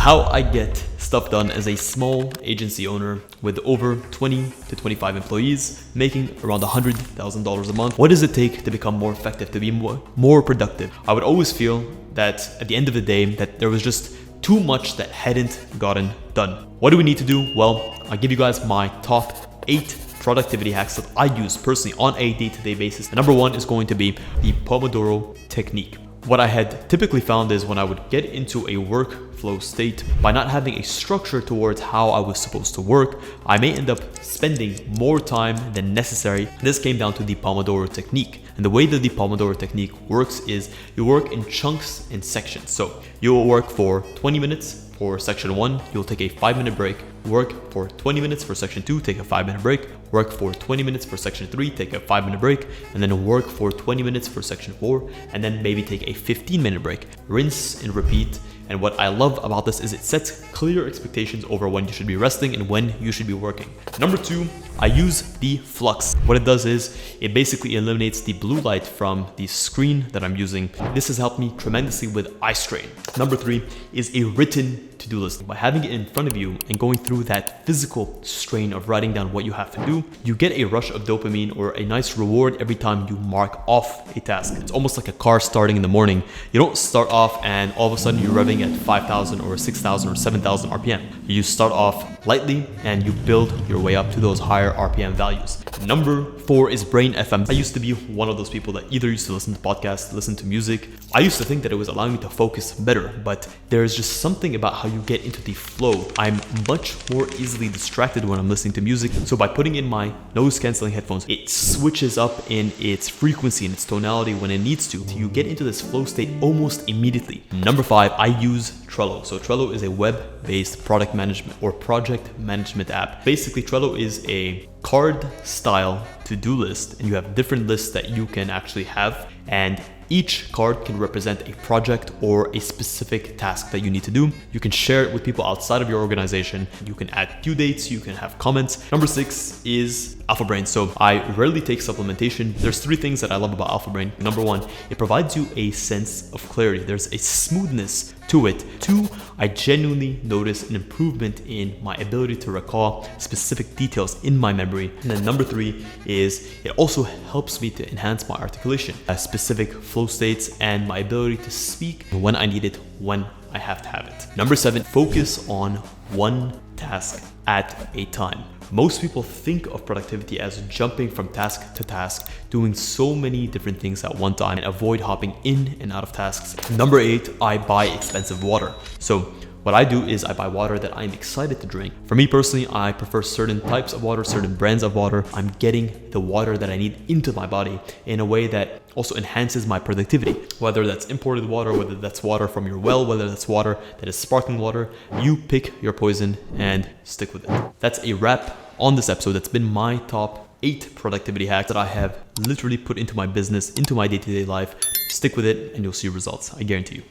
How I get stuff done as a small agency owner with over 20 to 25 employees making around $100,000 a month. What does it take to become more effective, to be more productive? I would always feel that at the end of the day that there was just too much that hadn't gotten done. What do we need to do? Well, I'll give you guys my top 8 productivity hacks that I use personally on a day-to-day basis. Number 1 is going to be the Pomodoro technique. What I had typically found is when I would get into a workflow state, by not having a structure towards how I was supposed to work, I may end up spending more time than necessary. This came down to the Pomodoro technique. And the way that the Pomodoro technique works is you work in chunks and sections. So you will work for 20 minutes for section 1, you'll take a 5-minute break, work for 20 minutes for section 2, take a 5-minute break, work for 20 minutes for section 3, take a 5-minute break, and then work for 20 minutes for section 4, and then maybe take a 15-minute break. Rinse and repeat. And what I love about this is it sets clear expectations over when you should be resting and when you should be working. Number 2, I use the Flux. What it does is it basically eliminates the blue light from the screen that I'm using. This has helped me tremendously with eye strain. Number 3 is a written to-do list. By having it in front of you and going through that physical strain of writing down what you have to do, you get a rush of dopamine or a nice reward every time you mark off a task. It's almost like a car starting in the morning. You don't start off and all of a sudden you're revving at 5,000 or 6,000 or 7,000 RPM. You start off lightly and you build your way up to those higher RPM values. Number 4 is Brain FM. I used to be one of those people that either used to listen to podcasts, listen to music. I used to think that it was allowing me to focus better, but there's just something about how you get into the flow. I'm much more easily distracted when I'm listening to music. So by putting in my noise canceling headphones, it switches up in its frequency and its tonality when it needs to. You get into this flow state almost immediately. Number 5, I use Trello. So Trello is a web-based product management or project management app. Basically, Trello is a card style to-do list, and you have different lists that you can actually have, and each card can represent a project or a specific task that you need to do. You can share it with people outside of your organization. You can add due dates, you can have comments. Number 6 is Alpha Brain. So I rarely take supplementation. There's 3 things that I love about Alpha Brain. Number 1, it provides you a sense of clarity. There's a smoothness to it. 2, I genuinely notice an improvement in my ability to recall specific details in my memory. And then number 3 is it also helps me to enhance my articulation, specific flow states, and my ability to speak when I need it, when I have to have it. Number 7, focus on one task at a time. Most people think of productivity as jumping from task to task, doing so many different things at one time, and avoid hopping in and out of tasks. Number 8, I buy expensive water. So what I do is I buy water that I'm excited to drink. For me personally, I prefer certain types of water, certain brands of water. I'm getting the water that I need into my body in a way that also enhances my productivity. Whether that's imported water, whether that's water from your well, whether that's water that is sparkling water, you pick your poison and stick with it. That's a wrap on this episode. That's been my top 8 productivity hacks that I have literally put into my business, into my day-to-day life. Stick with it and you'll see results, I guarantee you.